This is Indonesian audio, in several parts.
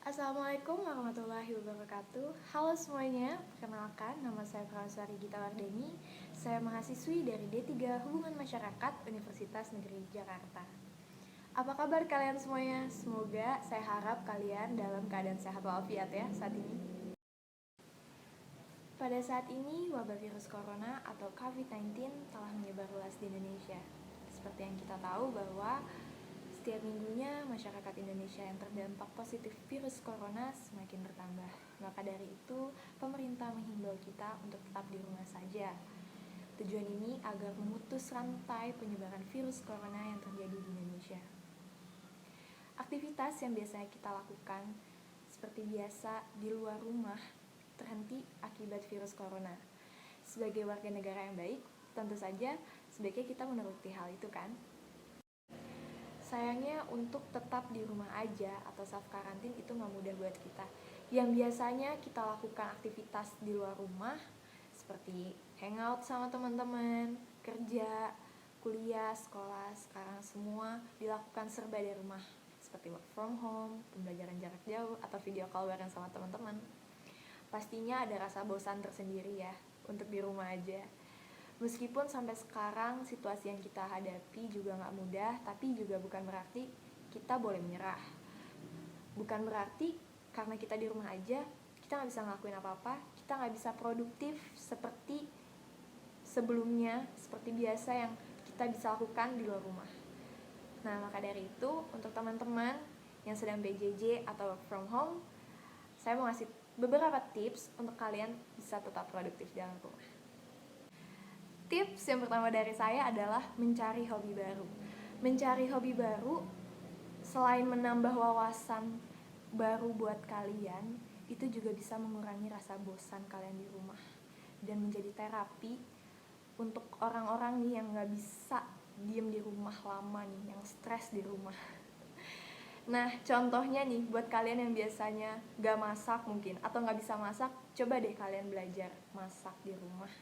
Assalamualaikum warahmatullahi wabarakatuh. Halo semuanya, perkenalkan nama saya Prasari Gita Wardeni. Saya mahasiswi dari D3 Hubungan Masyarakat Universitas Negeri Jakarta. Apa kabar kalian semuanya? Semoga saya harap kalian dalam keadaan sehat walafiat ya saat ini. Pada saat ini, wabah virus corona atau COVID-19 telah menyebar luas di Indonesia. Seperti yang kita tahu bahwa setiap minggunya masyarakat Indonesia yang terdampak positif virus corona semakin bertambah. Maka dari itu, pemerintah menghimbau kita untuk tetap di rumah saja. Tujuan ini agar memutus rantai penyebaran virus corona yang terjadi di Indonesia. Aktivitas yang biasanya kita lakukan seperti biasa di luar rumah terhenti akibat virus corona. Sebagai warga negara yang baik, tentu saja sebaiknya kita menuruti hal itu kan? Sayangnya untuk tetap di rumah aja atau self karantin itu nggak mudah buat kita. Yang biasanya kita lakukan aktivitas di luar rumah seperti hangout sama teman-teman, kerja, kuliah, sekolah, sekarang semua dilakukan serba dari rumah seperti work from home, pembelajaran jarak jauh, atau video call bareng sama teman-teman. Pastinya ada rasa bosan tersendiri ya untuk di rumah aja. Meskipun sampai sekarang situasi yang kita hadapi juga gak mudah, tapi juga bukan berarti kita boleh menyerah. Bukan berarti karena kita di rumah aja, kita gak bisa ngelakuin apa-apa, kita gak bisa produktif seperti sebelumnya, seperti biasa yang kita bisa lakukan di luar rumah. Nah, maka dari itu, untuk teman-teman yang sedang PJJ atau work from home, saya mau ngasih beberapa tips untuk kalian bisa tetap produktif di dalam rumah. Tips yang pertama dari saya adalah mencari hobi baru. Mencari hobi baru selain menambah wawasan baru buat kalian, itu juga bisa mengurangi rasa bosan kalian di rumah dan menjadi terapi untuk orang-orang nih yang gak bisa diem di rumah lama nih, yang stres di rumah. Nah, contohnya nih buat kalian yang biasanya gak masak mungkin atau gak bisa masak, coba deh kalian belajar masak di rumah.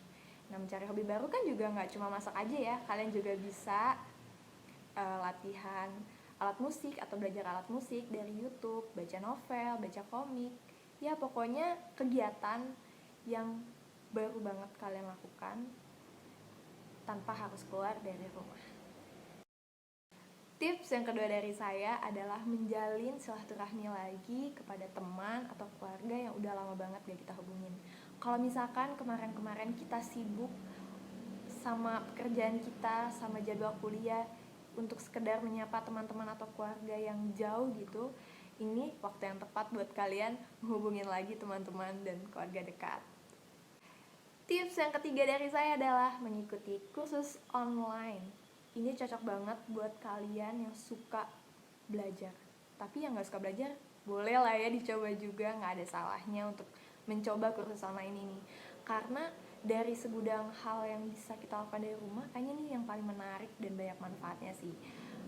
Nah, mencari hobi baru kan juga nggak cuma masak aja ya, kalian juga bisa latihan alat musik atau belajar alat musik dari YouTube, baca novel, baca komik. Ya pokoknya kegiatan yang baru banget kalian lakukan tanpa harus keluar dari rumah. Tips yang kedua dari saya adalah menjalin silaturahmi lagi kepada teman atau keluarga yang udah lama banget gak kita hubungin. Kalau misalkan kemarin-kemarin kita sibuk sama pekerjaan kita, sama jadwal kuliah, untuk sekedar menyapa teman-teman atau keluarga yang jauh gitu, ini waktu yang tepat buat kalian menghubungin lagi teman-teman dan keluarga dekat. Tips yang ketiga dari saya adalah mengikuti kursus online. Ini cocok banget buat kalian yang suka belajar. Tapi yang gak suka belajar, boleh lah ya dicoba juga, gak ada salahnya untuk mencoba kursus online ini. Karena dari segudang hal yang bisa kita lakukan dari rumah, kayaknya nih yang paling menarik dan banyak manfaatnya sih.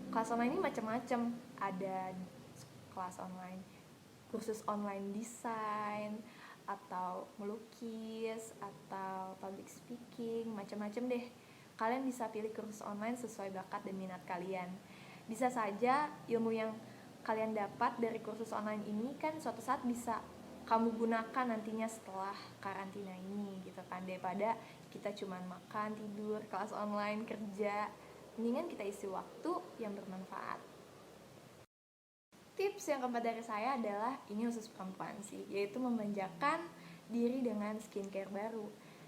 Kelas online ini macam-macam. Ada kelas online, kursus online desain, atau melukis, atau public speaking, macam-macam deh. Kalian bisa pilih kursus online sesuai bakat dan minat kalian. Bisa saja ilmu yang kalian dapat dari kursus online ini kan suatu saat bisa kamu gunakan nantinya setelah karantina ini gitu kan. Daripada kita cuma makan, tidur, kelas online, kerja, mendingan kita isi waktu yang bermanfaat. Tips yang keempat dari saya adalah, ini khusus perempuan sih, yaitu memanjakan diri dengan skincare baru.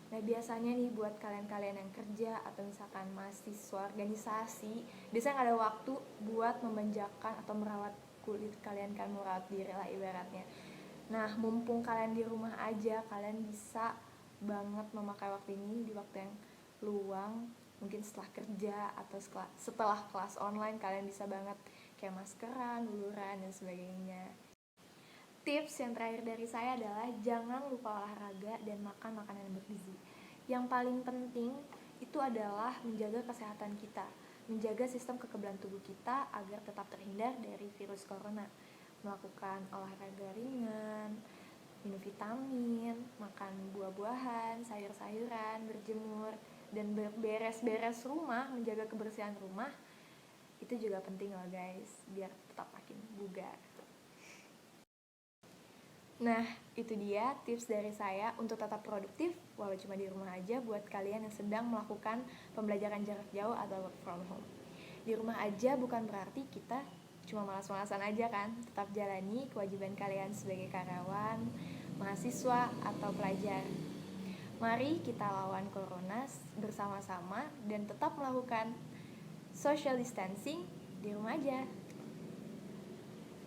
Nah, biasanya nih buat kalian-kalian yang kerja atau misalkan mahasiswa organisasi, biasanya gak ada waktu buat memanjakan atau merawat kulit kalian, kan merawat diri lah ibaratnya. Nah, mumpung kalian di rumah aja, kalian bisa banget memakai waktu ini di waktu yang luang, mungkin setelah kerja atau setelah kelas online, kalian bisa banget kayak maskeran, luluran, dan sebagainya. Tips yang terakhir dari saya adalah jangan lupa olahraga dan makan makanan yang bergizi. Yang paling penting itu adalah menjaga kesehatan kita, menjaga sistem kekebalan tubuh kita agar tetap terhindar dari virus corona. Melakukan olahraga ringan, minum vitamin, makan buah-buahan, sayur-sayuran, berjemur, dan beres-beres rumah, menjaga kebersihan rumah. Itu juga penting loh guys, biar tetap makin bugar. Nah, itu dia tips dari saya untuk tetap produktif walau cuma di rumah aja buat kalian yang sedang melakukan pembelajaran jarak jauh atau work from home. Di rumah aja bukan berarti kita cuma malas-malasan aja kan. Tetap jalani kewajiban kalian sebagai karyawan, mahasiswa, atau pelajar. Mari kita lawan corona bersama-sama dan tetap melakukan social distancing di rumah aja.